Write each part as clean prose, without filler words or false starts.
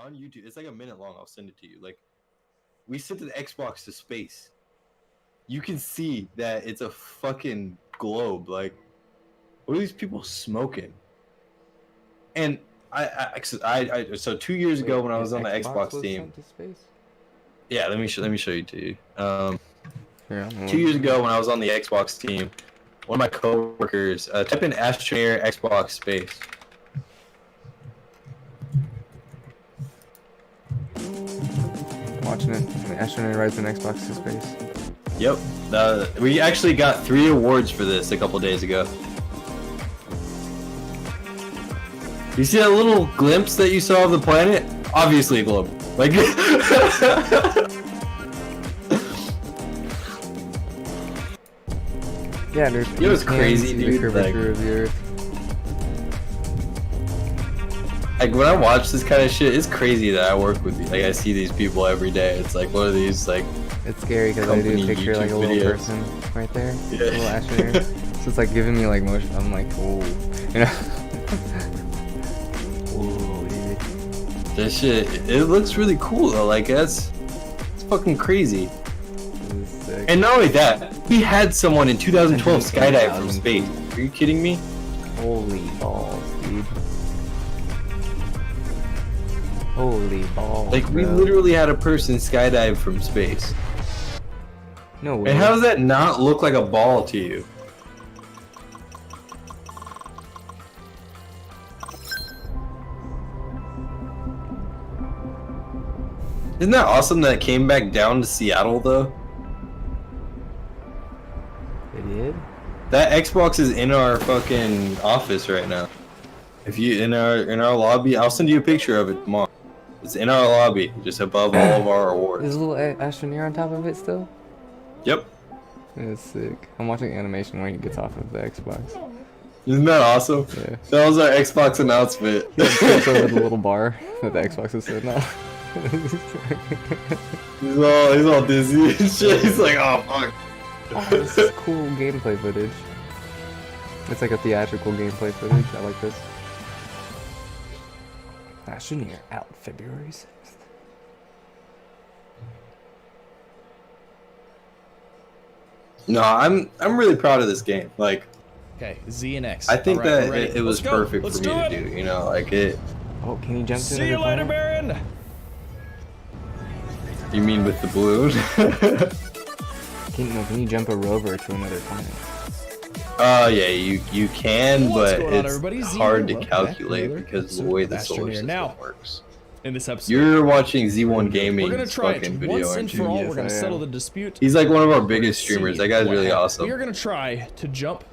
on YouTube. It's like a minute long. I'll send it to you. Like, we sent the Xbox to space. You can see that it's a fucking globe. Like, what are these people smoking? And so 2 years ago when I was on the Xbox team. Sent to space? Yeah, let me show you to you. Yeah, 2 years ago when I was on the Xbox team, one of my coworkers type in Astroneer Xbox space. Watching it. The Astroneer rides an Xbox to space. Yep. We actually got 3 awards for this a couple days ago. You see that little glimpse that you saw of the planet? Obviously a globe. Like Yeah, there's. It was crazy, dude. The curvature of the Earth. Like when I watch this kind of shit, it's crazy that I work with these. Like I see these people every day. It's like one of these like. It's scary because I do picture like a little person right there, yeah. A little Astroneer. So it's like giving me like motion. I'm like, oh, you know. Oh, dude. This shit, it looks really cool though. Like it's fucking crazy. And not only that, we had someone in 2012 skydive from space. Are you kidding me? Holy balls, dude. Holy balls. Like, we literally had a person skydive from space. No way. And how does that not look like a ball to you? Isn't that awesome that it came back down to Seattle though? It did? That Xbox is in our fucking office right now. If you in our lobby, I'll send you a picture of it tomorrow. It's in our lobby, just above all of our awards. There's a little Astroneer on top of it still? Yep. That's sick. I'm watching animation when he gets off of the Xbox. Isn't that awesome? Yeah. That was our Xbox announcement. It's over the little bar that the Xbox is sitting on. he's all dizzy and shit. He's like, oh fuck. Oh, this is cool gameplay footage. It's like a theatrical gameplay footage. I like this. Astroneer out February 6th. No, I'm really proud of this game. Like, okay, Z and X. I think right, that it was perfect for me to do. You know, like it. Oh, can you jump to See you later, Baron. You mean with the balloon? Can you jump a rover to another planet? Yeah, you can, but it's hard to Well, calculate because of the way the solar system now, works. In this episode, You're watching Z1 Gaming's try fucking it video, once aren't and for you? all. Yes, We're gonna I settle am. the dispute. He's like one of our biggest streamers. That guy's really awesome. We're gonna try to jump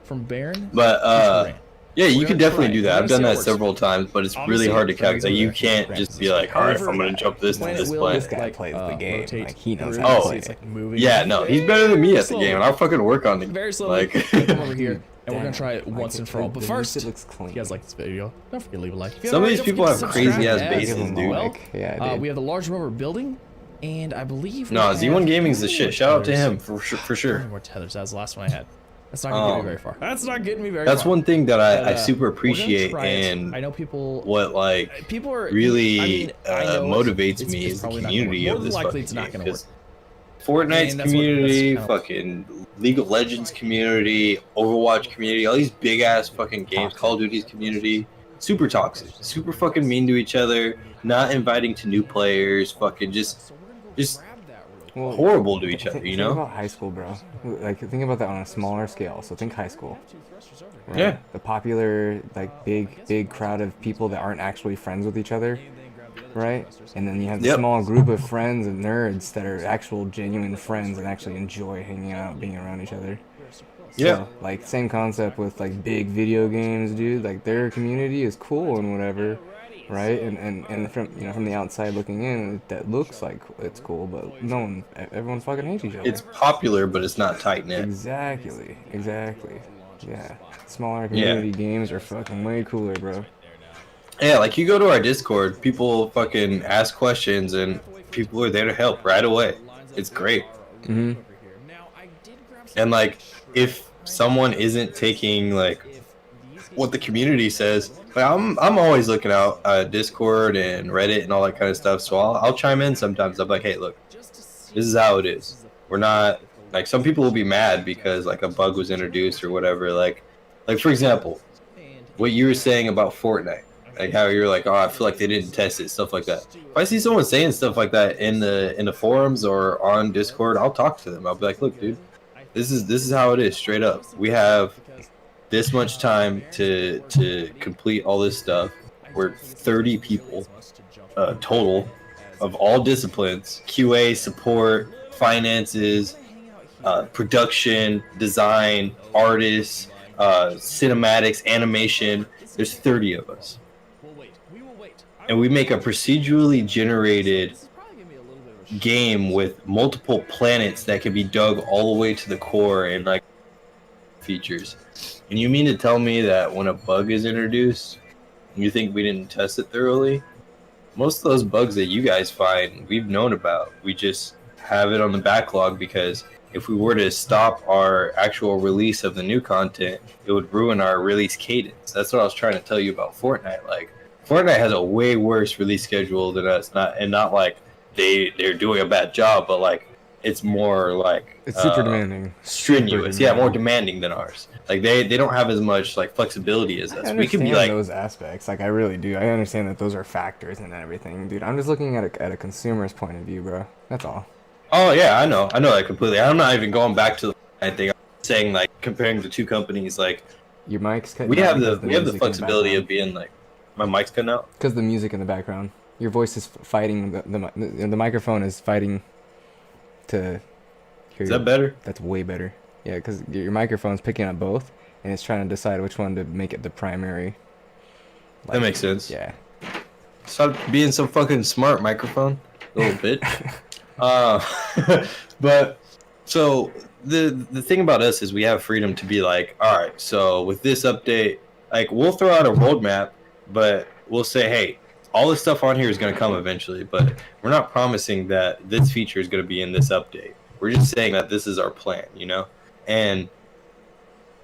from Baron. But yeah, you can definitely do that. I've done that works. several times, but it's really hard to calculate. You can't just be like, all right, I'm gonna jump this to this This planet. guy plays the game. Like, he knows Oh, how to play it's it. like moving. Yeah, no, he's better than me at the game, and I'll fucking work on it. Very slowly. Like, Come over here, and we're gonna try it once and for all. But first, it looks clean. if you guys like this video, don't forget to leave a like. some of these people have Subscribe. crazy ass Yeah, bases, give him a dude. like. Yeah, I did. we have the large rubber building, and I believe No, we Z1 have Gaming's the two shit. more Shout out to tethers. him for How sure. many more tethers? That was the last one I had. That's not gonna get me very far. That's not getting me very That's far. one thing that I But, super we're gonna appreciate, try it. and I know people. what like People are really I mean, I know motivates it's me is the probably not gonna community work. of this More than likely, fucking it's not game. gonna 'Cause work. Fortnite's And community, that's what fucking League of Legends community, Overwatch community, all these big ass fucking games, Call of Duty's community, super toxic, super fucking mean to each other, not inviting to new players, fucking just Well, horrible to each other, you Think know? about high school, bro. Like, think about that on a smaller scale. So think high school. Right? Yeah. The popular, like, big crowd of people that aren't actually friends with each other, right? And then you have the small group of friends and nerds that are actual genuine friends and actually enjoy hanging out, being around each other. Yeah. So, like, same concept with, like, big video games, dude. Like, their community is cool and whatever, right? And from, you know, from the outside looking in, that looks like it's cool, but everyone fucking hates each other. It's popular, but it's not tight knit. Exactly. Yeah. Smaller community games are fucking way cooler, bro. Yeah, like you go to our Discord, people fucking ask questions, and people are there to help right away. It's great. Mm-hmm. And like, if someone isn't taking like what the community says, But I'm always looking out Discord and Reddit and all that kind of stuff. So I'll chime in sometimes. I'm like, hey, look, this is how it is. We're not like some people will be mad because like a bug was introduced or whatever. Like for example, what you were saying about Fortnite, like how you're like, oh, I feel like they didn't test it, stuff like that. If I see someone saying stuff like that in the forums or on Discord, I'll talk to them. I'll be like, look, dude, this is how it is, straight up. We have this much time to complete all this stuff. We're 30 people total of all disciplines: QA, support, finances, production, design, artists, cinematics, animation. There's 30 of us, and we make a procedurally generated game with multiple planets that can be dug all the way to the core and like features. And you mean to tell me that when a bug is introduced, you think we didn't test it thoroughly? Most of those bugs that you guys find, we've known about. We just have it on the backlog because if we were to stop our actual release of the new content, it would ruin our release cadence. That's what I was trying to tell you about Fortnite. Like, Fortnite has a way worse release schedule than us. Not like they're doing a bad job, but like it's more like it's super demanding, strenuous. Yeah, more demanding than ours. Like they don't have as much like flexibility as us. I we could be like those aspects. Like I really do. I understand that those are factors and everything, dude. I'm just looking at a consumer's point of view, bro. That's all. Oh yeah, I know that completely. I'm not even going back to the I think I'm saying like comparing the two companies. Like your mic's cutting. We have the flexibility of being like my mic's cutting out because the music in the background. Your voice is fighting the microphone is fighting to hear. Is that better? That's way better. Yeah, because your microphone's picking up both, and it's trying to decide which one to make it the primary. Like, that makes sense. Yeah. Stop being so fucking smart, microphone. A little bit. But so the thing about us is we have freedom to be like, all right, so with this update, like we'll throw out a roadmap, but we'll say, hey, all this stuff on here is going to come eventually, but we're not promising that this feature is going to be in this update. We're just saying that this is our plan, you know? And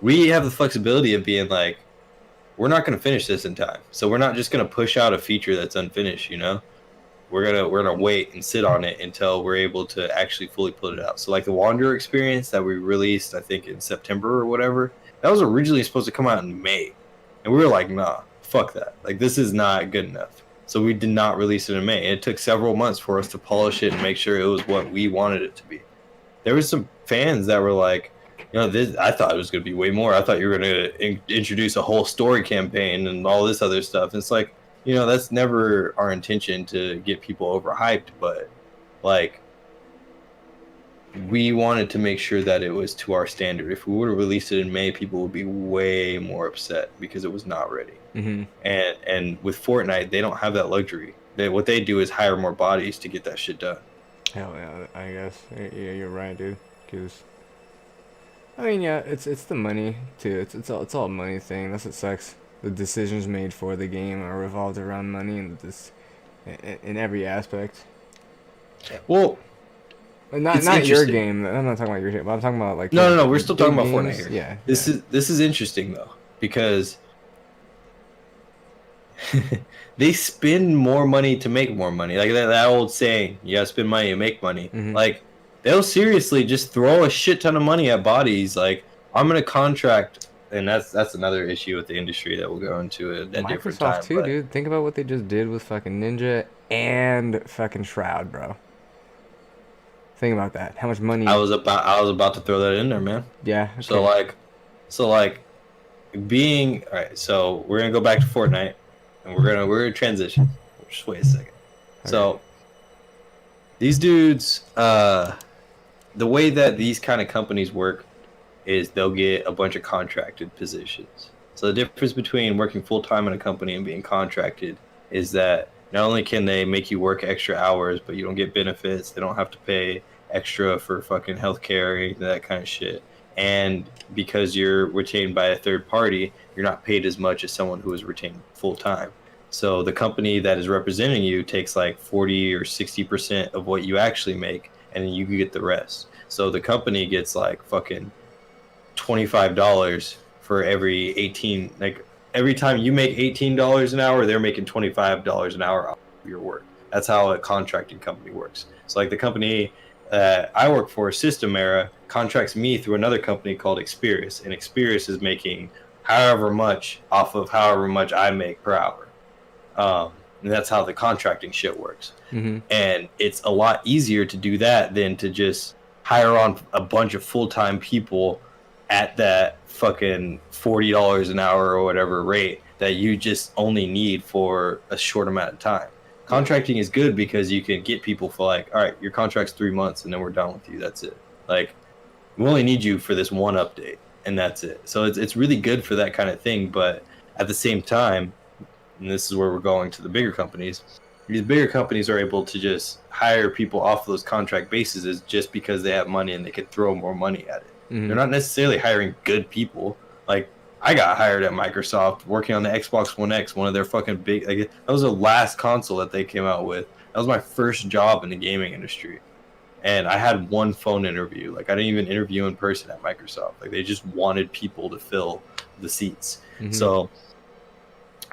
we have the flexibility of being like, we're not going to finish this in time. So we're not just going to push out a feature that's unfinished, you know? We're gonna wait and sit on it until we're able to actually fully put it out. So like the Wanderer experience that we released, I think in September or whatever, that was originally supposed to come out in May. And we were like, nah, fuck that. Like this is not good enough. So we did not release it in May. It took several months for us to polish it and make sure it was what we wanted it to be. There were some fans that were like, you know, this, I thought it was going to be way more. I thought you were going to introduce a whole story campaign and all this other stuff. And it's like, you know, that's never our intention to get people overhyped, but like we wanted to make sure that it was to our standard. If we would have released it in May, people would be way more upset because it was not ready. Mm-hmm. And with Fortnite, they don't have that luxury. What they do is hire more bodies to get that shit done. Hell yeah, I guess. Yeah, you're right, dude. Cause I mean, yeah, it's the money too. It's all a money thing. That's what sucks. The decisions made for the game are revolved around money and this in every aspect. Well, not your game. I'm not talking about your game, but I'm talking about like no. We're still talking about Fortnite here. Yeah. This is interesting though because they spend more money to make more money. Like that old saying, you gotta spend money to make money. Mm-hmm. Like they'll seriously just throw a shit ton of money at bodies. Like I'm gonna contract. And that's another issue with the industry that we'll go into at a different time. Microsoft too, dude. Think about what they just did with fucking Ninja and fucking Shroud, bro. Think about that. How much money? I was about to throw that in there, man. Yeah. Okay. So like, being all right. So we're gonna go back to Fortnite, and we're gonna transition. Just wait a second. Okay. So these dudes, the way that these kind of companies work is they'll get a bunch of contracted positions. So the difference between working full-time in a company and being contracted is that not only can they make you work extra hours, but you don't get benefits. They don't have to pay extra for fucking healthcare, that kind of shit. And because you're retained by a third party, you're not paid as much as someone who is retained full-time. So the company that is representing you takes like 40 or 60% of what you actually make, and then you can get the rest. So the company gets like fucking $25 for every 18, like every time you make $18 an hour, they're making $25 an hour off of your work. That's how a contracting company works. So like the company I work for, System Era, contracts me through another company called Experius, and Experius is making however much off of however much I make per hour. And that's how the contracting shit works. Mm-hmm. And it's a lot easier to do that than to just hire on a bunch of full-time people at that fucking $40 an hour or whatever rate that you just only need for a short amount of time. Contracting is good because you can get people for like, all right, your contract's 3 months and then we're done with you. That's it. Like, we only need you for this one update and that's it. So it's really good for that kind of thing. But at the same time, and this is where we're going to the bigger companies, these bigger companies are able to just hire people off those contract bases just because they have money and they can throw more money at it. Mm-hmm. They're not necessarily hiring good people. Like, I got hired at Microsoft working on the Xbox One X, one of their fucking big, like, that was the last console that they came out with. That was my first job in the gaming industry. And I had one phone interview. Like, I didn't even interview in person at Microsoft. Like, they just wanted people to fill the seats. Mm-hmm. So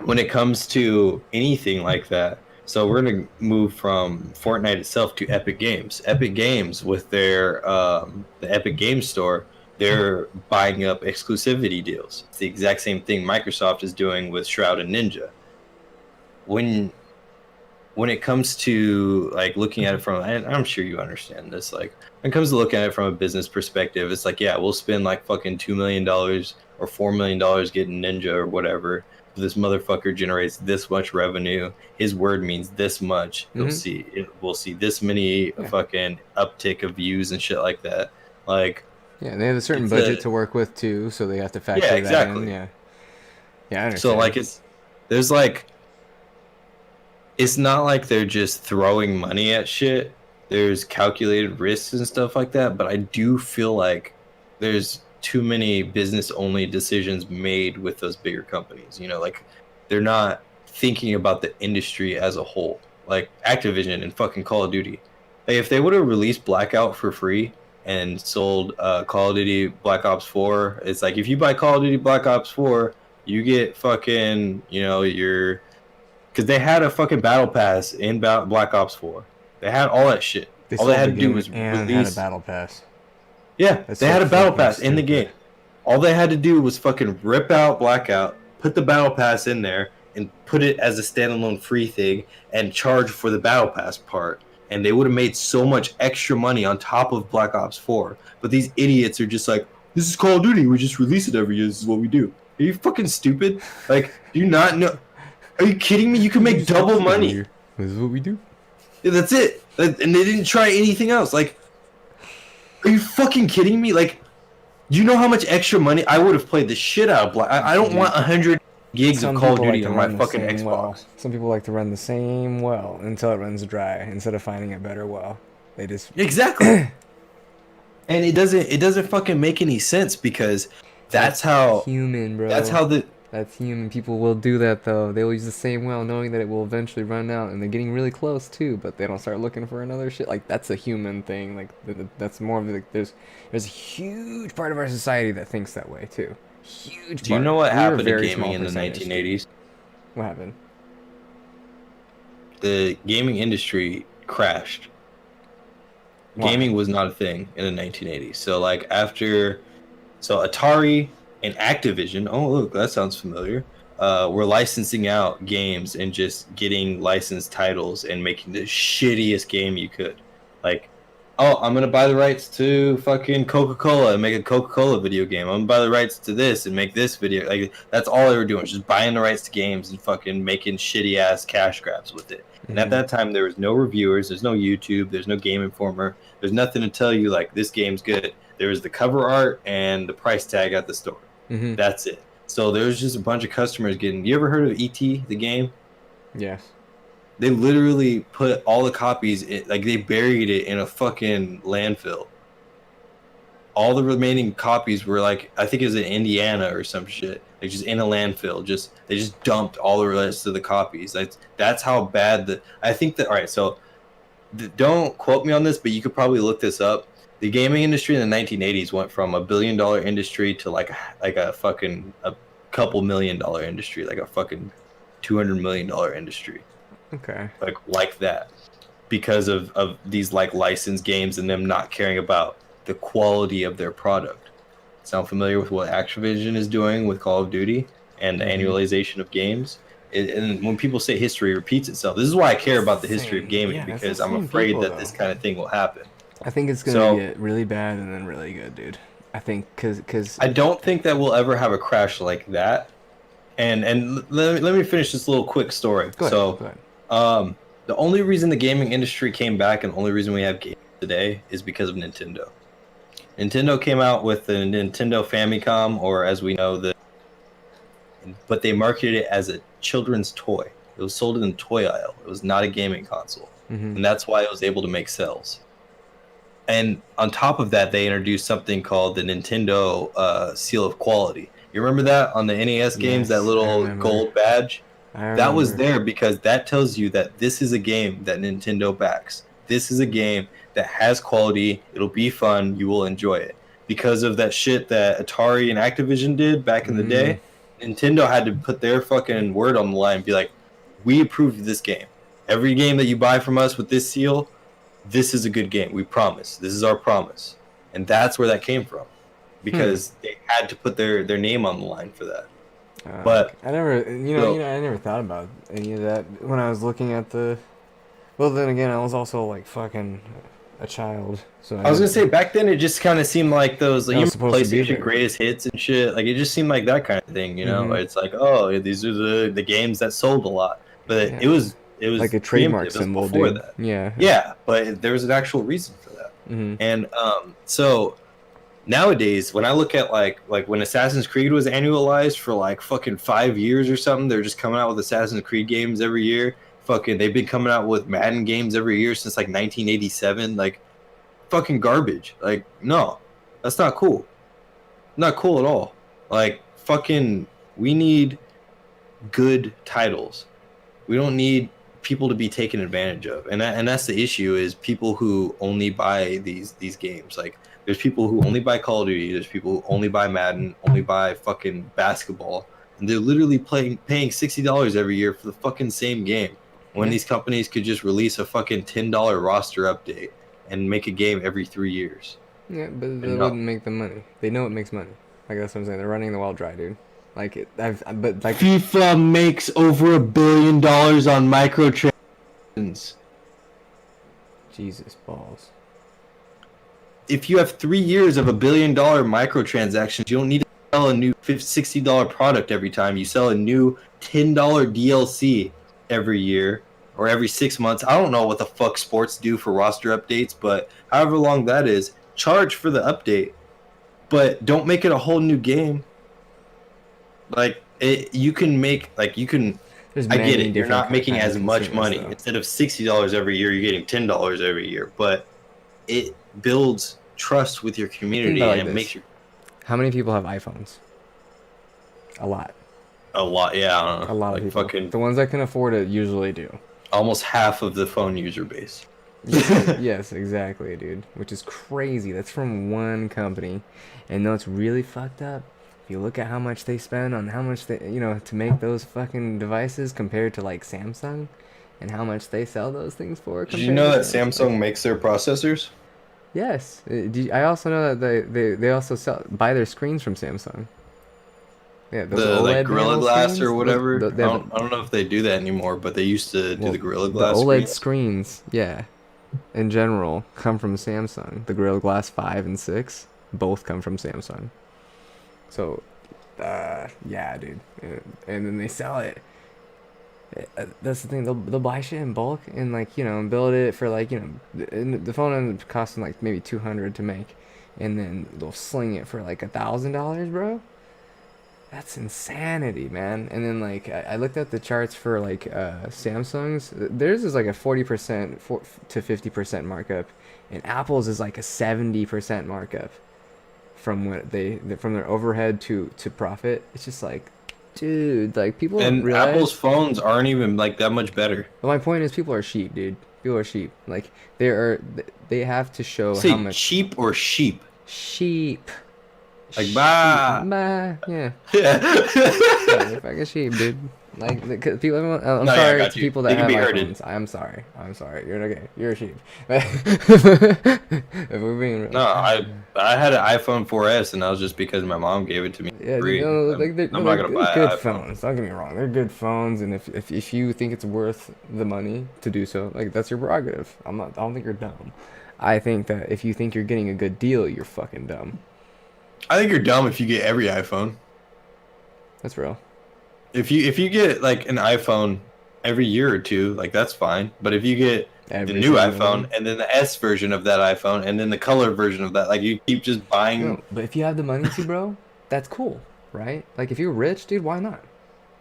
when it comes to anything like that, so we're going to move from Fortnite itself to Epic Games. Epic Games, with their the Epic Games Store, they're buying up exclusivity deals. It's the exact same thing Microsoft is doing with Shroud and Ninja. When it comes to like looking at it from, and I'm sure you understand this, like when it comes to looking at it from a business perspective, it's like, yeah, we'll spend like fucking $2 million or $4 million getting Ninja or whatever. This motherfucker generates this much revenue. His word means this much. Mm-hmm. We'll see this many fucking uptick of views and shit like that. Like, yeah, they have a certain budget to work with too, so they have to factor that in. Yeah, I understand. So like there's like, it's not like they're just throwing money at shit. There's calculated risks and stuff like that, but I do feel like there's too many business-only decisions made with those bigger companies. You know, like they're not thinking about the industry as a whole. Like Activision and fucking Call of Duty. Like, if they would have released Blackout for free and sold Call of Duty Black Ops 4, it's like if you buy Call of Duty Black Ops 4, you get fucking, you know, because they had a fucking battle pass in Black Ops 4. They had all that shit. All they had to do was release. Had a battle pass. Yeah, they had a battle pass in the game. All they had to do was fucking rip out Blackout, put the battle pass in there, and put it as a standalone free thing, and charge for the battle pass part. And they would have made so much extra money on top of Black Ops 4. But these idiots are just like, this is Call of Duty. We just release it every year. This is what we do. Are you fucking stupid? Like, do you not know? Are you kidding me? You can make double money. This is what we do. Yeah, that's it. And they didn't try anything else. Like, are you fucking kidding me? Like, do you know how much extra money I would have played the shit out of Black? I don't want 100 gigs of Call of Duty on my fucking Xbox. Well. Some people like to run the same well until it runs dry instead of finding a better well. They just exactly. And it doesn't fucking make any sense because that's how human, bro. That's human. People will do that though. They will use the same well knowing that it will eventually run out, and they're getting really close too, but they don't start looking for another shit. Like, that's a human thing. Like, that's more of like, there's a huge part of our society that thinks that way too. Huge. Do you know what happened to gaming in the 1980s? What happened? The gaming industry crashed. Why? Gaming was not a thing in the 1980s. So like so Atari and Activision, oh look, that sounds familiar, were licensing out games and just getting licensed titles and making the shittiest game you could. Like, oh, I'm gonna buy the rights to fucking Coca-Cola and make a Coca-Cola video game. I'm gonna buy the rights to this and make this video. Like, that's all they were doing, just buying the rights to games and fucking making shitty ass cash grabs with it. And at that time, there was no reviewers, there's no YouTube, there's no Game Informer, there's nothing to tell you like this game's good. There was the cover art and the price tag at the store. Mm-hmm. That's it. So there's just a bunch of customers getting. You ever heard of E.T. the game? Yes. They literally put all the copies like they buried it in a fucking landfill. All the remaining copies were like, I think it was in Indiana or some shit. Like, just in a landfill. They just dumped all the rest of the copies. That's how bad I think that. All right, so don't quote me on this, but you could probably look this up. The gaming industry in the 1980s went from $1 billion industry to like a fucking couple $1 million industry, like a fucking $200 million industry. Okay. Like that, because of these like licensed games and them not caring about the quality of their product. Sound familiar with what Activision is doing with Call of Duty and the annualization of games? And when people say history repeats itself, this is why I care about the history of gaming, because I'm afraid that this kind of thing will happen. I think it's gonna get really bad and then really good, dude. I think because I don't think that we'll ever have a crash like that. And let me finish this little quick story. Go ahead. The only reason the gaming industry came back and the only reason we have games today is because of Nintendo. Nintendo came out with the Nintendo Famicom, or as we know, but they marketed it as a children's toy. It was sold in the toy aisle. It was not a gaming console. And that's why it was able to make sales. And on top of that, they introduced something called the Nintendo Seal of Quality. You remember that on the NES games, that little gold badge? That was there because that tells you that this is a game that Nintendo backs. This is a game that has quality. It'll be fun. You will enjoy it. Because of that shit that Atari and Activision did back in the day, Nintendo had to put their fucking word on the line and be like, we approve of this game. Every game that you buy from us with this seal, this is a good game. We promise. This is our promise. And that's where that came from. Because they had to put their name on the line for that. But I never, I never thought about any of that when I was looking at the. Well, then again, I was also like fucking a child. So I was gonna say back then it just kind of seemed like those like, PlayStation greatest hits and shit. Like it just seemed like that kind of thing, you know. It's like, oh, these are the games that sold a lot, but it was like a trademark symbol, before dude. that. Yeah, but there was an actual reason for that. And so nowadays, when I look at like when Assassin's Creed was annualized for like fucking 5 years or something, they're just coming out with Assassin's Creed games every year. Fucking, they've been coming out with Madden games every year since like 1987. Like, fucking garbage. Like, no, that's not cool. Not cool at all. Like, fucking, we need good titles. We don't need people to be taken advantage of, and that's the issue. Is people who only buy these games. Like, there's people who only buy Call of Duty. There's people who only buy Madden, only buy fucking basketball, and they're literally paying $60 every year for the fucking same game. When these companies could just release a fucking $10 roster update and make a game every 3 years. Yeah, but they wouldn't make the money. They know it makes money. Like that's what I'm saying. They're running the well dry, dude. Like FIFA makes over $1 billion on microtransactions. Jesus balls. If you have 3 years of $1 billion microtransactions, you don't need to sell a new $60 product every time. You sell a new $10 DLC every year or every 6 months. I don't know what the fuck sports do for roster updates, but however long that is, charge for the update, but don't make it a whole new game. Like you can make I get it. You're not making as much money. Though. Instead of $60 every year, you're getting $10 every year, but it builds trust with your community and it makes you. How many people have iPhones? A lot. A lot, yeah. I don't know. A lot of people. The ones that can afford it usually do. Almost half of the phone user base. Yes, exactly, dude. Which is crazy. That's from one company. And no, it's really fucked up. If you look at how much they spend on how much they, to make those fucking devices compared to like Samsung and how much they sell those things for. Did you know that Samsung makes their processors? Yes. I also know that they also buy their screens from Samsung. Yeah, the like Gorilla Glass or whatever. I don't know if they do that anymore, but they used to do the Gorilla Glass. The OLED screens, yeah, in general, come from Samsung. The Gorilla Glass 5 and 6 both come from Samsung. So, yeah, dude. And then they sell it. That's the thing. They'll buy shit in bulk and build it for the phone ends up costing like maybe $200 to make, and then they'll sling it for like $1,000, bro. That's insanity, man. And then I looked at the charts for Samsung's. Theirs is like a 40% to 50% markup, and Apple's is like a 70% markup from their overhead to profit. It's just like, dude, people don't realize. And Apple's phones aren't even like that much better. But my point is, people are sheep, dude. People are sheep. They have to show how much. Cheap or sheep? Sheep. Like, bah. Bah, yeah. Yeah. Yeah, they're fucking sheep, dude. Like, people, I'm No, yeah, I sorry got to you. people They that can have be iPhones. herded. I'm sorry. You're okay. You're a sheep. If we're being real. No, I had an iPhone 4S, and that was just because my mom gave it to me Yeah, for free. no, like I'm not gonna they're buy good an iPhone. phones. Don't get me wrong, they're good phones, and if you think it's worth the money to do so, like that's your prerogative. I'm not. I don't think you're dumb. I think that if you think you're getting a good deal, you're fucking dumb. I think you're dumb if you get every iPhone. That's real. If you get like an iPhone every year or two, like that's fine. But if you get the Every new single iPhone one. and then the S version of that iPhone and then the color version of that, like you keep just buying. No, but if you have the money to, bro, that's cool, right? Like if you're rich, dude, why not?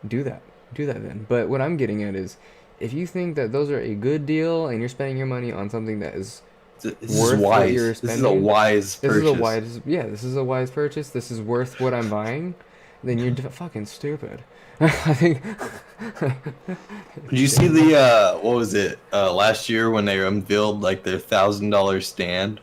Do that. Do that then. But what I'm getting at is, if you think that those are a good deal and you're spending your money on something that is This is worth what wise. you're This is a spending, wise this purchase. is a wise, yeah, this is a wise purchase. This is worth what I'm buying. Then you're fucking stupid. I think. Did you see the what was it last year when they unveiled like their $1,000 stand?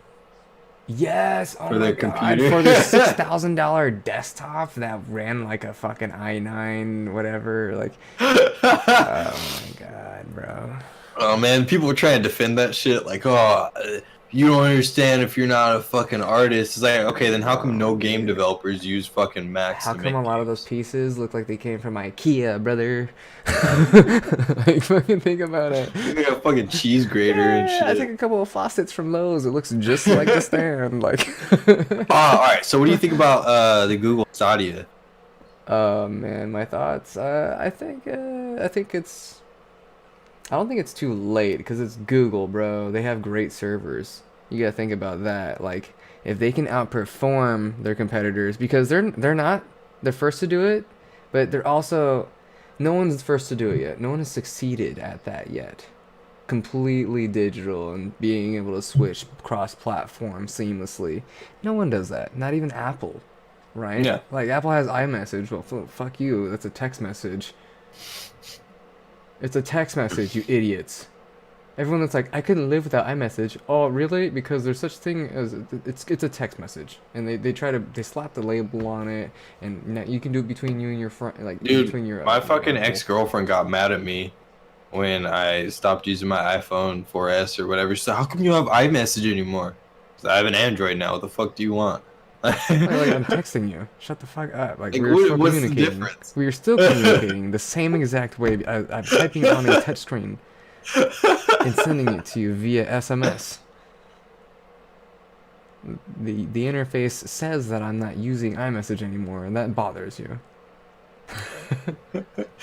Yes. Oh For my their god. computer? For the $6,000 desktop that ran like a fucking i9 whatever. Like. Oh my god, bro. Oh man, people were trying to defend that shit. Like, oh, you don't understand if you're not a fucking artist. It's like, okay, then how come no game developers use fucking Macs? How to come make a lot of those games? pieces look like they came from IKEA, brother? Like, fucking think about it. Like a fucking cheese grater and Yeah, I took shit. a couple of faucets from Lowe's. It looks just like the stand. Like, Oh, all right. So, what do you think about the Google Stadia? oh man, my thoughts. I think it's. I don't think it's too late because it's Google, bro. They have great servers. You gotta think about that. Like, if they can outperform their competitors, because they're not the first to do it, but they're also no one's first to do it yet. No one has succeeded at that yet. Completely digital and being able to switch cross-platform seamlessly. No one does that. Not even Apple, right? Yeah. Like Apple has iMessage. Well, fuck you. That's a text message. It's a text message, you idiots. Everyone that's like, I couldn't live without iMessage. Oh, really? Because there's such thing as it's a text message, and they try to slap the label on it, and now you can do it between you and your friend, like Dude, between your. my fucking ex-girlfriend got mad at me when I stopped using my iPhone 4S or whatever. She said, "How come you don't have iMessage anymore?" I said, I have an Android now. What the fuck do you want? Like, I'm texting you. Shut the fuck up. Like, Like, we're still what's the communicating. difference? We are still communicating the same exact way. I'm typing on a touchscreen and sending it to you via SMS. The interface says that I'm not using iMessage anymore, and that bothers you.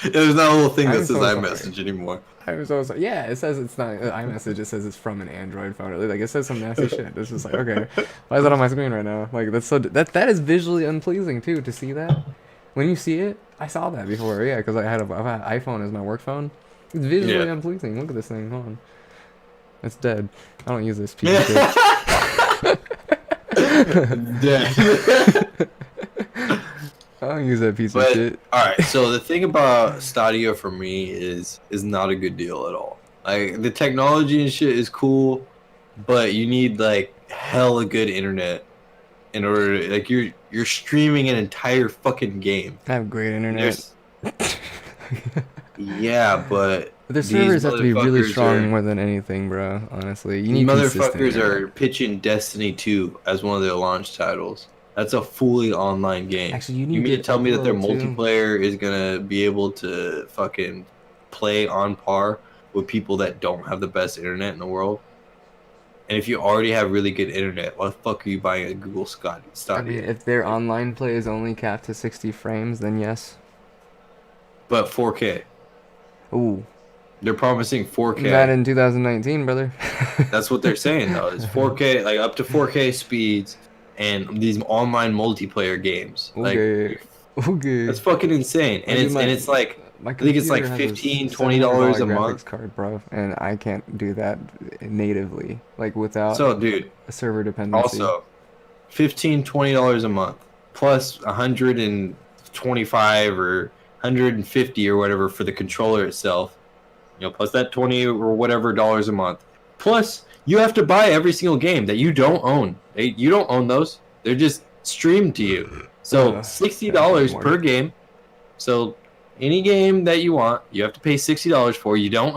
There's not a little thing that I'm says so sorry. iMessage anymore. I was always like, yeah, it says it's not iMessage. It says it's from an Android phone. Like, it says some nasty shit. It's just like, okay, why is that on my screen right now? Like, that's so that is visually unpleasing too to see that. When you see it, I saw that before, yeah, because I've had an iPhone as my work phone. It's visually Yeah. unpleasing. Look at this thing. Hold on, it's dead. I don't use this piece of shit. Dead. I don't use that piece of But shit. all right, so the thing about Stadia for me is not a good deal at all. Like the technology and shit is cool, but you need like hella good internet in order to, like you're streaming an entire fucking game. I have great internet. There's, yeah, but Their these servers have to be really motherfuckers strong are- more than anything, bro. Honestly, you these need consistent motherfuckers internet. are pitching Destiny 2 as one of their launch titles. That's a fully online game. Actually, you need You mean to to tell me that their upload, too. multiplayer is gonna be able to fucking play on par with people that don't have the best internet in the world? And if you already have really good internet, why the fuck are you buying a Google I Stadia? mean, if their online play is only capped to 60 frames, then yes. But 4K. Ooh, They're promising 4K. not in 2019, brother. That's what they're saying though. It's 4K, like up to 4K speeds, and these online multiplayer games. Okay. Like Okay. that's fucking insane. And Dude, it's like my I think it's like computer has a $15, $700 $20 a graphics month. card, bro, and I can't do that natively, like without So dude, a server dependency. also $15, $20 a month plus 125 or 150 or whatever for the controller itself. You know, plus that 20 or whatever dollars a month. Plus you have to buy every single game that you don't own. You don't own those. They're just streamed to you. So $60 per game. So any game that you want, you have to pay $60 for. You don't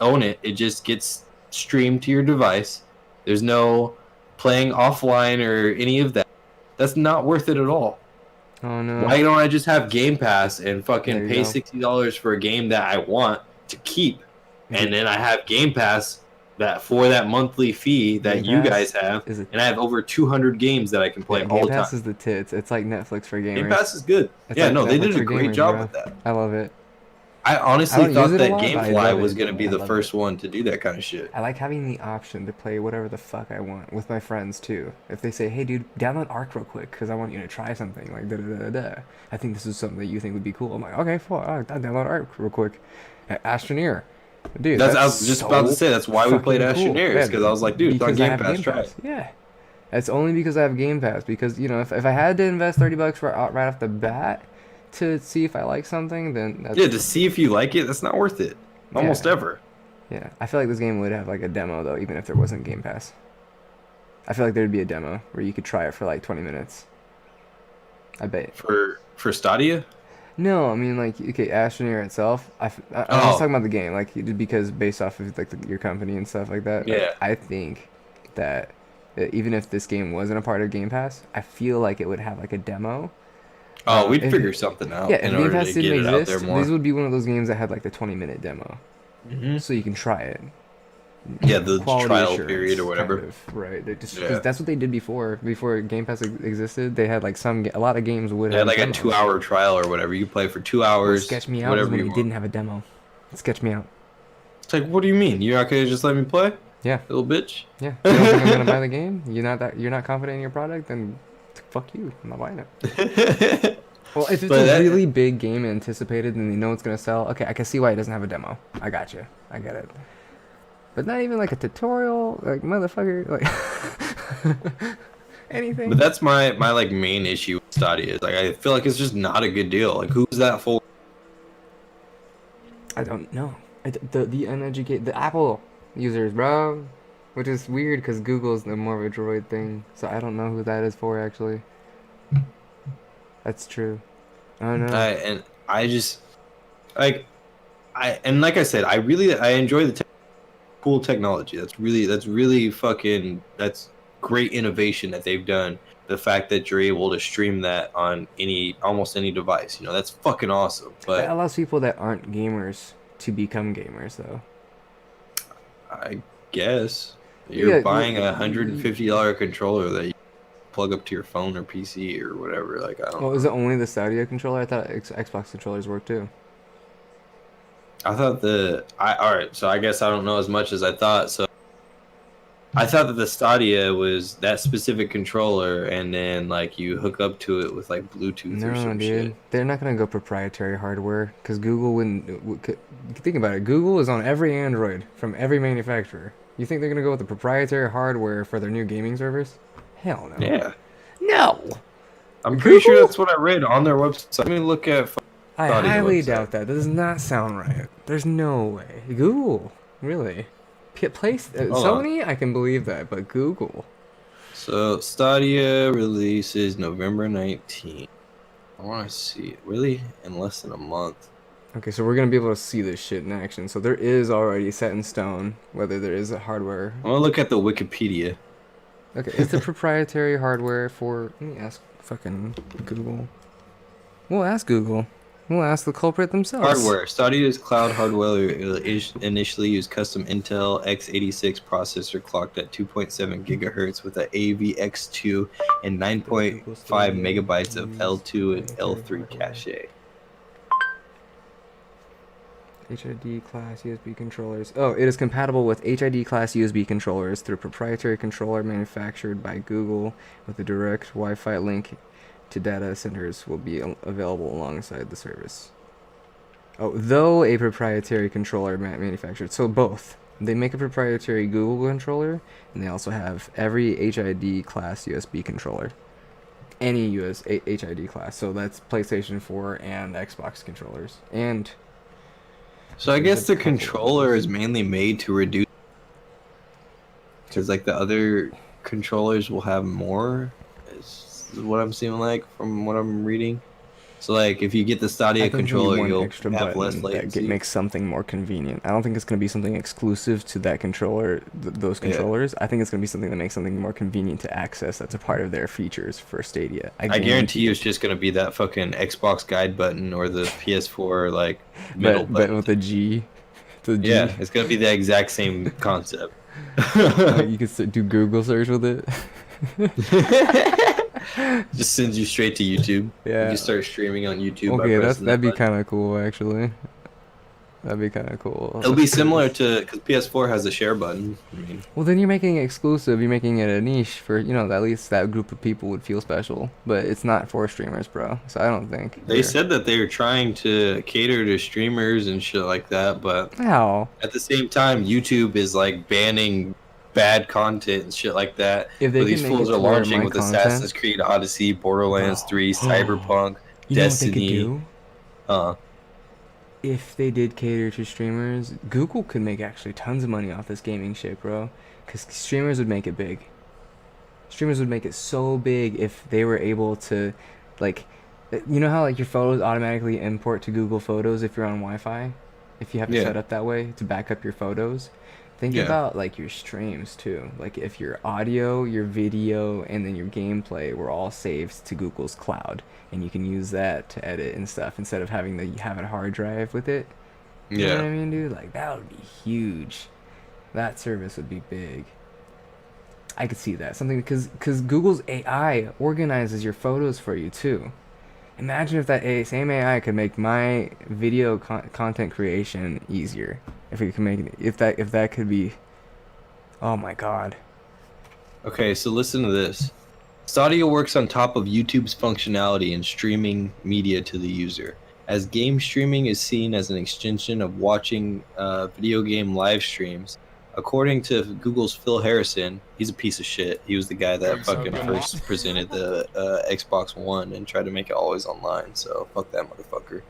own it. It just gets streamed to your device. There's no playing offline or any of that. That's not worth it at all. Oh no. Why don't I just have Game Pass and fucking pay go. $60 for a game that I want to keep, and then I have Game Pass that for that monthly fee that you guys have, and I have over 200 games that I can play all the time. Game Pass is the tits. It's like Netflix for gamers. Game Pass is good. It's yeah, like no, they Netflix did a for great gamers, job bro. with that. I love it. I honestly thought that lot, GameFly was going to be the first one to do that kind of shit. I like having the option to play whatever the fuck I want with my friends too. If they say, "Hey, dude, download Arc real quick because I want you to try something," like da da da da. I think this is something that you think would be cool. I'm like, okay, fuck, I'll download Arc real quick. Astroneer, dude. I was just about to say that's why we played Astroneer, because I was like, dude, it's on Game Pass, try it. Yeah, it's only because I have Game Pass. Because if I had to invest $30 right off the bat to see if I like something, then that's... Yeah, to see if you like it, that's not worth it. Almost ever. Yeah, I feel like this game would have like a demo though, even if there wasn't Game Pass. I feel like there'd be a demo where you could try it for like 20 minutes. I bet. For Stadia? No, I mean like, okay, Astroneer itself. I was talking about the game, like because based off of like your company and stuff like that. Yeah. I think that even if this game wasn't a part of Game Pass, I feel like it would have like a demo. Oh, we'd figure something out in order to get it out there more. These would be one of those games that had like the 20-minute demo, so you can try it. Yeah, the trial period or whatever. Kind of, right? Because that's what they did before Game Pass existed. They had like a lot of games would have like a 2-hour trial or whatever. You play for 2 hours. Sketch Me Out was when you didn't have a demo. Sketch Me Out. It's like, what do you mean? You're not gonna just let me play? Yeah, little bitch. Yeah, you don't think I'm gonna buy the game? You're not confident in your product, then fuck you. I'm not buying it. Well, if it's a really big game anticipated and they know it's gonna sell, okay, I can see why it doesn't have a demo. I got you. I get it. But not even like a tutorial, like motherfucker, like anything. But that's my like main issue with Stadia. Is like I feel like it's just not a good deal. Like who's that for? I don't know. The uneducated, the Apple users, bro. Which is weird because Google's more of a Droid thing, so I don't know who that is for actually. That's true. I don't know. And I just like like I said, I enjoy the cool technology. That's really fucking great innovation that they've done. The fact that you're able to stream that on almost any device, that's fucking awesome. But that allows people that aren't gamers to become gamers, though. I guess you're buying a $150 controller that you plug up to your phone or PC or whatever. Like I don't know. Is it only the Stadia controller? I thought Xbox controllers work too. I thought alright, so I guess I don't know as much as I thought. So I thought that the Stadia was that specific controller, and then like you hook up to it with like Bluetooth or some shit. They're not gonna go proprietary hardware because Google wouldn't. Think about it. Google is on every Android from every manufacturer. You think they're gonna go with the proprietary hardware for their new gaming servers? Hell no. Yeah. No. I'm pretty sure that's what I read on their website. Let me look at. I highly doubt that. That does not sound right. There's no way. Google, really? Sony, I can believe that, but Google. So Stadia releases November 19th. I want to see it. Really? In less than a month. Okay, so we're going to be able to see this shit in action. So there is already set in stone whether there is a hardware. I want to look at the Wikipedia. Okay, it's the proprietary hardware for... Let me ask fucking Google. We'll ask Google. We'll ask the culprit themselves. Hardware. Stadia's cloud hardware initially used custom Intel x86 processor clocked at 2.7 gigahertz with an AVX2 and 9.5 megabytes of L2 and L3 cache. HID class USB controllers. Oh, it is compatible with HID class USB controllers through a proprietary controller manufactured by Google with a direct Wi-Fi link to data centers will be available alongside the service. Oh, though a proprietary controller manufactured. So both. They make a proprietary Google controller, and they also have every HID class USB controller. Any HID class. So that's PlayStation 4 and Xbox controllers. And... So I guess the controller is mainly made to reduce... Because like the other controllers will have more... is what I'm seeing like from what I'm reading. So like if you get the Stadia I think it's gonna be controller, one you'll extra have less button that latency. makes something more convenient. I don't think it's gonna be something exclusive to that controller, those Yeah. controllers. I think it's gonna be something that makes something more convenient to access. That's a part of their features for Stadia. I I guarantee you it. it's just gonna be that fucking Xbox guide button or the PS4 like middle But button. with the G, the G, Yeah, it's gonna be the exact same concept. you can do Google search with it. Just sends you straight to YouTube. You Yeah. can start streaming on YouTube by Okay, pressing that'd that be button. kind of cool actually. That'd be kind of cool. It'll be similar to because PS4 has a share button. I mean, Well, then you're making it exclusive. You're making it a niche for, at least that group of people would feel special. But it's not for streamers, bro. So I don't think. they said that they were trying to cater to streamers and shit like that, but How? at the same time, YouTube is like banning bad content and shit like that. If they But can these make fools it are to where launching my with content, Assassin's Creed Odyssey, Borderlands bro. 3, Cyberpunk, You know what they could Destiny. do? Uh, If they did cater to streamers, Google could make actually tons of money off this gaming shit, bro. Because streamers would make it big. Streamers would make it so big if they were able to, like, you know how like your photos automatically import to Google Photos if you're on Wi-Fi, if you have it Yeah. set up that way to back up your photos. Think Yeah. about like your streams too. Like if your audio, your video, and then your gameplay were all saved to Google's cloud, and you can use that to edit and stuff instead of having to have a hard drive with it. You know what I yeah. mean, dude? Like that would be huge. That service would be big. I could see that something because Google's AI organizes your photos for you too. Imagine if that same AI could make my video content creation easier. If it can make it, if that could be, oh my god. Okay, so listen to this. Stadia works on top of YouTube's functionality in streaming media to the user, as game streaming is seen as an extension of watching video game live streams. According to Google's Phil Harrison, he's a piece of shit. He was the guy that fucking first presented the Xbox One and tried to make it always online. So fuck that motherfucker.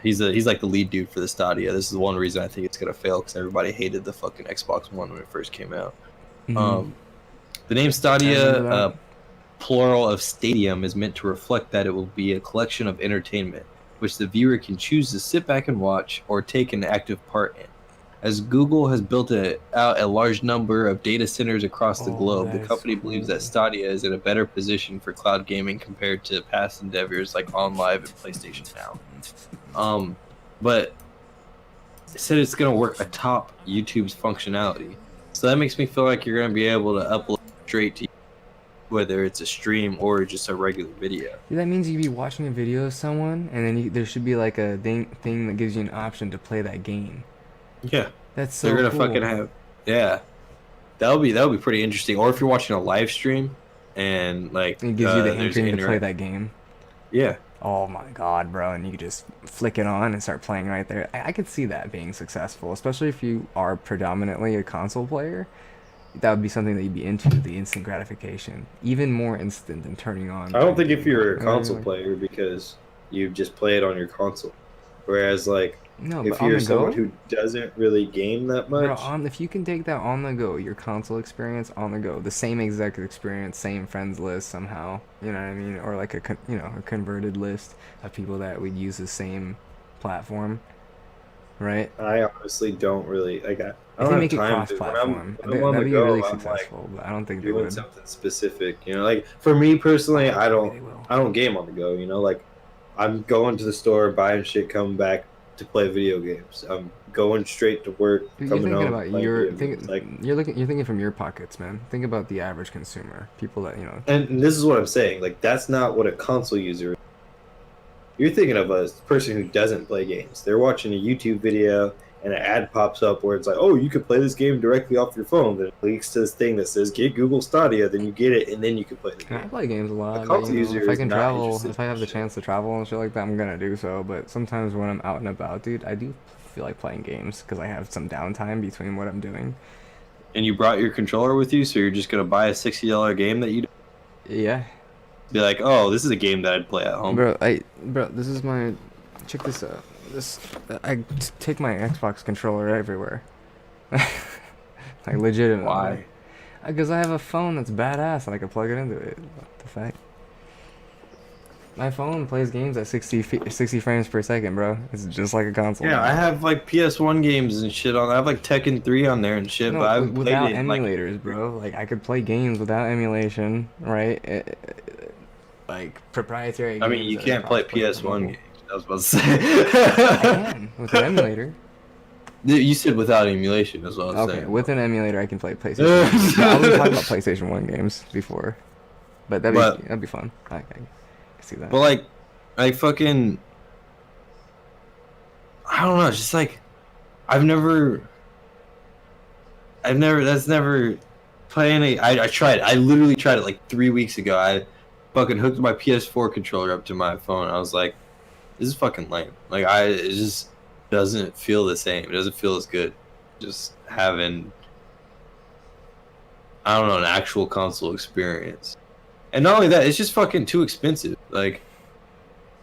He's like the lead dude for the Stadia. This is one reason I think it's gonna fail because everybody hated the fucking Xbox One when it first came out. Mhm. The name I Stadia, remember that. plural of stadium, is meant to reflect that it will be a collection of entertainment, which the viewer can choose to sit back and watch or take an active part in. As Google has built out a large number of data centers across the Oh, globe, the that is company believes that cool. Stadia is in a better position for cloud gaming compared to past endeavors like OnLive and PlayStation Now. But it said it's going to work atop YouTube's functionality. So that makes me feel like you're going to be able to upload straight to whether it's a stream or just a regular video. Dude, that means you'd be watching a video of someone, and then there should be like a thing that gives you an option to play that game. Yeah. That's so They're gonna cool. fucking have, yeah. That would be pretty interesting. Or if you're watching a live stream and like It gives you the there's inkling to play that game. Yeah. Oh my god, bro, and you could just flick it on and start playing right there. I could see that being successful, especially if you are predominantly a console player. That would be something that you'd be into, the instant gratification. Even more instant than turning on. I don't think if you're a You know what I mean? console Like- player because you just play it on your console. Whereas like No, if but on you're the someone go, who doesn't really game that bro, much, if you can take that on the go, your console experience on the go, the same exact experience, same friends list somehow, you know what I mean, or like a converted list of people that would use the same platform, right? I honestly don't really like. I If don't they have make it time to. cross-platform, When I'm on the that'd be go, really I'm like successful. But I don't think they doing would. something specific. You know, like for me personally, I Maybe don't. they will. I don't game on the go. You know, like I'm going to the store, buying shit, coming back to play video games. I'm going straight to work, You're coming thinking home, about playing your video games. Like, you're thinking from your pockets, man. Think about the average consumer, people that and this is what I'm saying. Like, that's not what a console user is. You're thinking of a person who doesn't play games. They're watching a YouTube video and an ad pops up where it's like, oh, you could play this game directly off your phone. Then it leaks to this thing that says, get Google Stadia. Then you get it, and then you can play the I game. play games a lot. A But, console user if I is can not travel, interested if I in have the shit. chance to travel and shit like that, I'm gonna do so. But sometimes when I'm out and about, dude, I do feel like playing games because I have some downtime between what I'm doing. And you brought your controller with you, so you're just going to buy a $60 game that you Yeah, be like, oh, this is a game that I'd play at home. bro. This is my. Check this out. Take my Xbox controller everywhere. Like legitimately. Why? Because I have a phone that's badass and I can plug it into it. What the fuck? My phone plays games at 60 frames per second, bro. It's just like a console. Yeah, I have like PS1 games and shit on. I have like Tekken 3 on there and shit, No, but I haven't played without it in, like, emulators, bro. Like I could play games without emulation, right? Like proprietary. I mean, games you that can't are play cross-platform. PS1 games. I was about to say. I can with an emulator. You said without emulation as well. Okay, with an emulator, I can play PlayStation 1 games. But I was talking about PlayStation 1 games before, but that'd be fun. I can see that. But like fucking, I don't know. It's just like, I've never. That's never playing it. I tried. I literally tried it like 3 weeks ago. I fucking hooked my PS4 controller up to my phone. I was like, this is fucking lame. Like it just doesn't feel the same. It doesn't feel as good. Just having, I don't know, an actual console experience. And not only that, it's just fucking too expensive. Like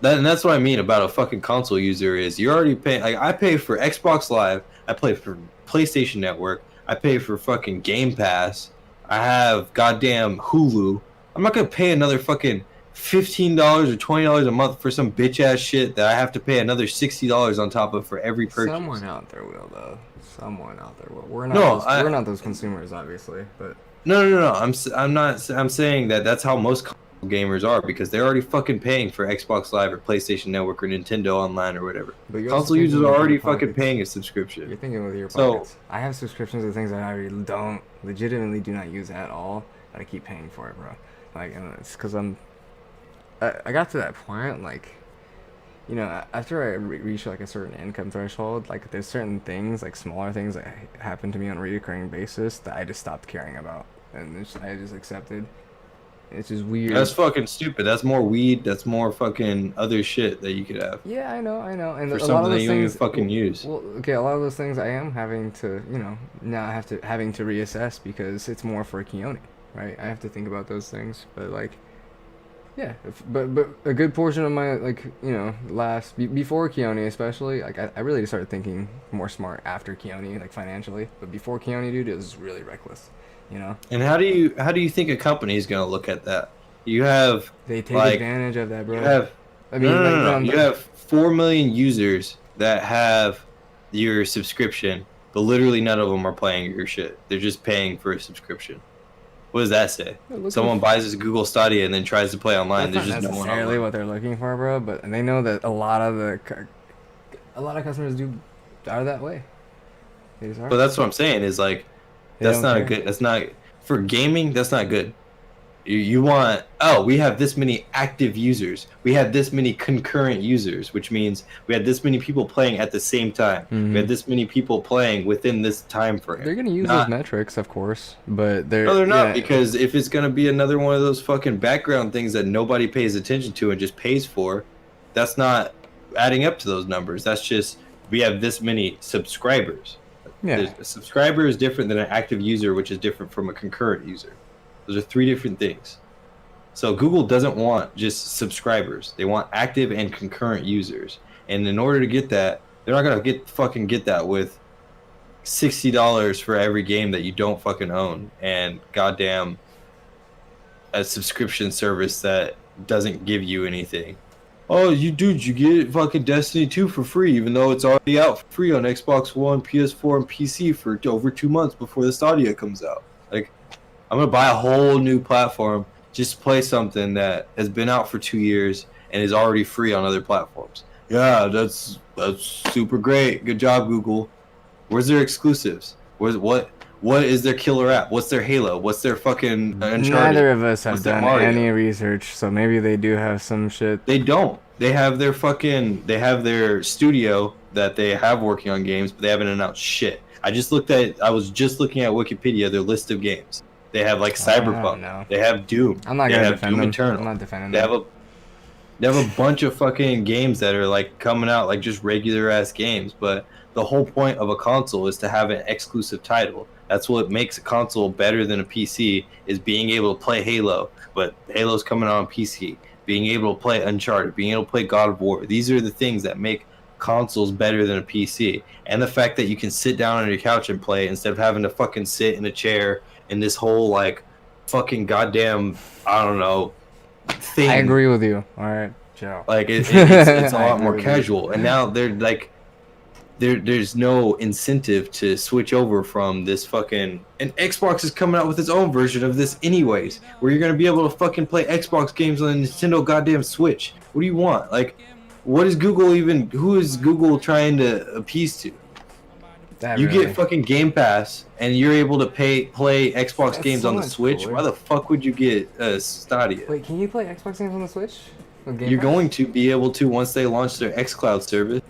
that, and that's what I mean about a fucking console user is you're already paying. Like I pay for Xbox Live, I pay for PlayStation Network, I pay for fucking Game Pass, I have goddamn Hulu. I'm not gonna pay another fucking $15 or $20 a month for some bitch ass shit that I have to pay another $60 on top of for every purchase. Someone out there will though. Someone out there will. We're not those consumers, obviously, but. No. I'm saying that that's how most console gamers are because they're already fucking paying for Xbox Live or PlayStation Network or Nintendo Online or whatever. But console users are already fucking paying a subscription. You're thinking with your pockets. I have subscriptions to things that I legitimately do not use at all, that I keep paying for it, bro. Like, and it's because I got to that point, like, you know, after I reach like a certain income threshold, like there's certain things, like smaller things that happen to me on a recurring basis that I just stopped caring about, and I just accepted. It's just weird. That's fucking stupid. That's more weed. That's more fucking other shit that you could have. Yeah, I know. And for a something lot of that those you don't even things, fucking use. Well, okay, a lot of those things I am having to, you know, now having to reassess because it's more for Keone, right? I have to think about those things, but like. Yeah, but a good portion of my, like, you know, before Keone especially, like, I really started thinking more smart after Keone, like, financially. But before Keone, dude, it was really reckless, you know? And how do you think a company is going to look at that? You have... They take advantage of that, bro. You have... I mean, no. You have 4 million users that have your subscription, but literally none of them are playing your shit. They're just paying for a subscription. What does that say? Someone buys this Google Stadia and then tries to play online. That's There's just no one online. necessarily what they're looking for, bro. But they know that a lot of customers are that way. They just are. But that's what I'm saying is like, that's not a good. That's not for gaming. That's not good. You want, oh, we have this many active users. We have this many concurrent users, which means we had this many people playing at the same time. Mm-hmm. We had this many people playing within this time frame. They're going to use those metrics, of course, but they're not, because if it's going to be another one of those fucking background things that nobody pays attention to and just pays for, that's not adding up to those numbers. That's just, we have this many subscribers. Yeah. A subscriber is different than an active user, which is different from a concurrent user. Those are 3 different things. So Google doesn't want just subscribers. They want active and concurrent users. And in order to get that, they're not gonna get that with $60 for every game that you don't fucking own and goddamn a subscription service that doesn't give you anything. Oh, you get fucking Destiny 2 for free, even though it's already out for free on Xbox One, PS4, and PC for over 2 months before the Stadia comes out. Like, I'm gonna buy a whole new platform just to play something that has been out for 2 years and is already free on other platforms. Yeah, that's super great. Good job, Google. Where's their exclusives? What is their killer app? What's their Halo? What's their fucking Uncharted? Neither of us have done any research, so maybe they do have some shit. They don't. They have their studio that they have working on games, but they haven't announced shit. I was just looking at Wikipedia, their list of games. They have like Cyberpunk. They have Doom. I'm not gonna defend them. Eternal. I'm not defending them. They have a bunch of fucking games that are like coming out like just regular ass games, but the whole point of a console is to have an exclusive title. That's what makes a console better than a PC, is being able to play Halo, but Halo's coming out on PC. Being able to play Uncharted, being able to play God of War. These are the things that make consoles better than a PC. And the fact that you can sit down on your couch and play instead of having to fucking sit in a chair in this whole like fucking goddamn, I don't know, thing. I agree with you. All right. Joe. Like it's a I lot more agree with you. casual, and now they're like, there's no incentive to switch over from this fucking. And Xbox is coming out with its own version of this, anyways, where you're gonna be able to fucking play Xbox games on the Nintendo goddamn Switch. What do you want? Like, what is Google even? Who is Google trying to appease to? That You really. get fucking Game Pass, and you're able to play Xbox That's games so on the much Switch. cooler. Why the fuck would you get Stadia? Wait, can you play Xbox games on the Switch? With Game You're Pass? going to be able to once they launch their xCloud service.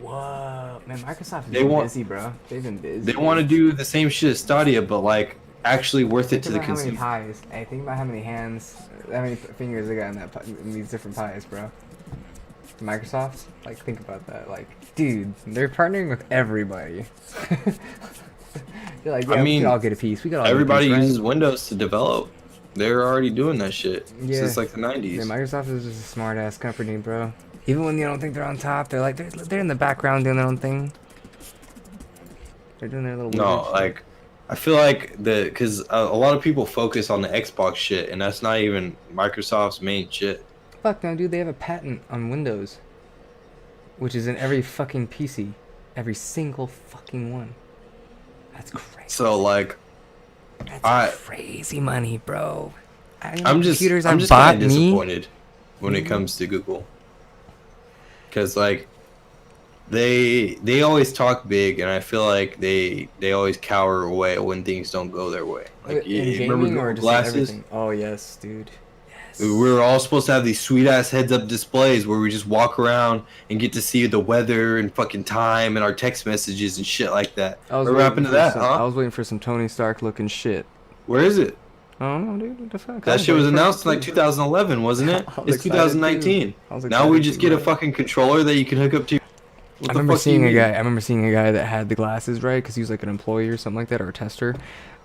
Whoa, man, Microsoft has They been want- busy, bro. They've been busy. They want to do the same shit as Stadia, but like actually worth it Think to the about how many consumer. pies. Hey, think about how many hands, how many fingers they got in that in these different pies, bro. Microsoft, like, think about that. Like, dude, they're partnering with everybody. They're like, yeah, I we mean, could all get a piece. We could all Everybody get a piece, uses Windows to develop. They're already doing that shit Yeah. since like the right? 90s. Yeah, Microsoft is just a smart ass company, bro. Even when you don't think they're on top, they're like they're in the background doing their own thing. They're doing their little. No, weird shit. like I feel like because a lot of people focus on the Xbox shit, and that's not even Microsoft's main shit. Fuck no, dude. They have a patent on Windows, which is in every fucking PC, every single fucking one. That's crazy. So like, That's crazy money, bro. I'm just bought kind of me. disappointed when it comes to Google, because like they always talk big, and I feel like they always cower away when things don't go their way. Like In you gaming remember or Google just glasses? everything? Oh yes, dude. Yes. We were all supposed to have these sweet ass heads up displays where we just walk around and get to see the weather and fucking time and our text messages and shit like that. What happened to that, I huh? was waiting for some Tony Stark looking shit. Where is it? I don't know, dude. What the fuck? That shit was announced in like 2011, wasn't it? I was It's excited, 2019. too. I was Now we excited, just too, get a bro. fucking controller that you can hook up to. What I the remember fuck do you seeing a mean? guy. I remember seeing a guy that had the glasses, right? Because he was like an employee or something like that, or a tester,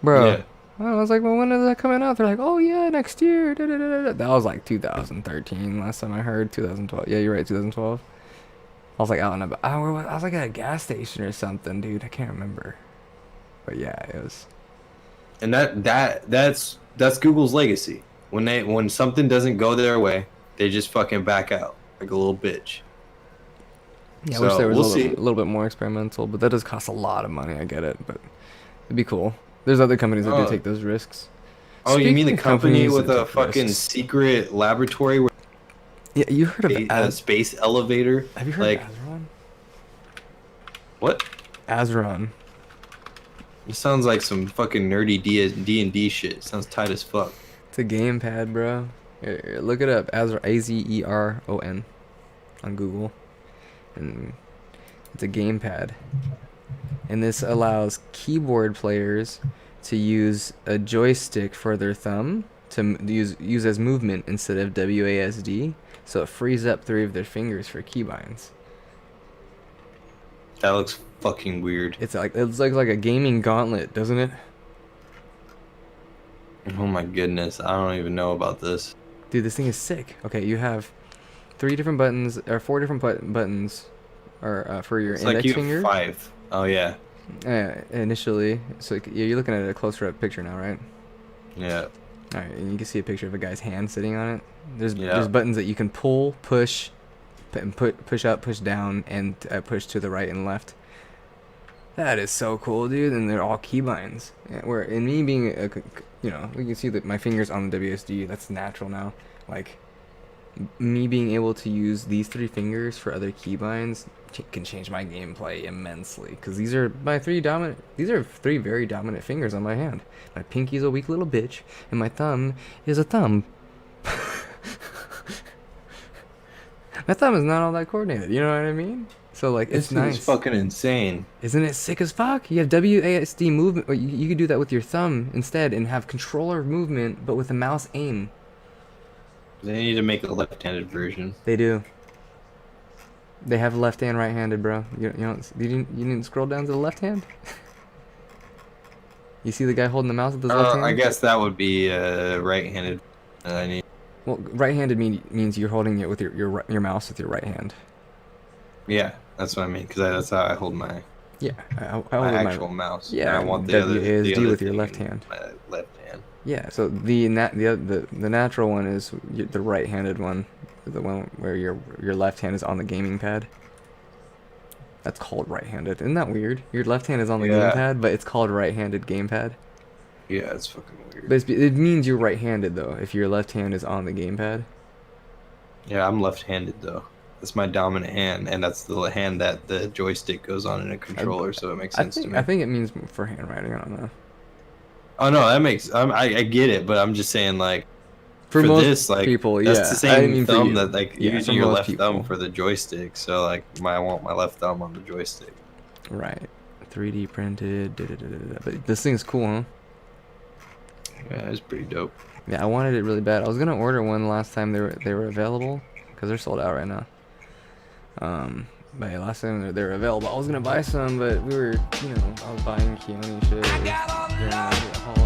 bro. Yeah. I was like, well, when is that coming out? They're like, oh yeah, next year. Da, da, da, da. That was like 2013. Last time I heard, 2012. Yeah, you're right, 2012. I was like out and about. I was like at a gas station or something, dude. I can't remember. But yeah, it was. And that's Google's legacy. When something doesn't go their way, they just fucking back out like a little bitch. Yeah, I So, wish there was we'll a little bit more experimental, but that does cost a lot of money. I get it, but it'd be cool. There's other companies that do take those risks. Oh, you mean the Speaking of company companies with that a take fucking risks. secret laboratory where Yeah, you heard of a space elevator? Have you heard like of Azron? what? Azron. It sounds like some fucking nerdy D&D shit. It sounds tight as fuck. It's a gamepad, bro. Here, look it up. Azeron on Google, and it's a gamepad. And this allows keyboard players to use a joystick for their thumb to use as movement instead of WASD. So it frees up 3 of their fingers for keybinds. That looks fucking weird. It's like a gaming gauntlet, doesn't it? Oh my goodness, I don't even know about this. Dude, this thing is sick. Okay, you have 3 different buttons or 4 different buttons, or for your It's index like you finger. have 5. Oh yeah. Initially, so you're looking at a closer up picture now, right? Yeah. All right, and you can see a picture of a guy's hand sitting on it. There's Yeah. buttons that you can pull, push, push up, push down, and push to the right and left. That is so cool, dude. And they're all keybinds. Where in me being you can see that my fingers on the WSD. That's natural now. Like me being able to use these 3 fingers for other keybinds can change my gameplay immensely. Because these are my 3 dominant. These are 3 very dominant fingers on my hand. My pinky's a weak little bitch, and my thumb is a thumb. My thumb is not all that coordinated. You know what I mean? So like, it's nice. It's fucking insane. Isn't it sick as fuck? You have WASD movement. Or you could do that with your thumb instead, and have controller movement, but with a mouse aim. They need to make a left-handed version. They do. They have left and right handed, bro. You didn't scroll down to the left hand? You see the guy holding the mouse with his left hand? I guess that would be right-handed. I need. Well, right-handed means you're holding it with your mouse with your right hand. Yeah, that's what I mean. Because that's how I hold my Yeah, I hold my my actual mouse. Yeah, and I want the other WASD with your thing left in hand. My left hand. Yeah, so the natural one is the right-handed one. the one where your left hand is on the gaming pad. That's called right-handed. Isn't that weird? Your left hand is on the gamepad, but it's called right-handed gamepad. Yeah, it's fucking weird. But it means you're right-handed though if your left hand is on the gamepad. Yeah, I'm left-handed though. That's my dominant hand, and that's the hand that the joystick goes on in a controller, so it makes sense to me. I think it means for handwriting. I don't know. Oh no, that makes I get it, but I'm just saying like For most this, like people, that's yeah. the same mean thumb you. that like Yeah, using for your most left people. thumb for the joystick. So like I want my left thumb on the joystick. Right. 3D printed. But this thing's cool, huh? Yeah, it's pretty dope. Yeah, I wanted it really bad. I was gonna order one last time they were available, because they're sold out right now. But yeah, last time they were available, I was gonna buy some, but we were, I was buying Keone shit. It was during the holidays.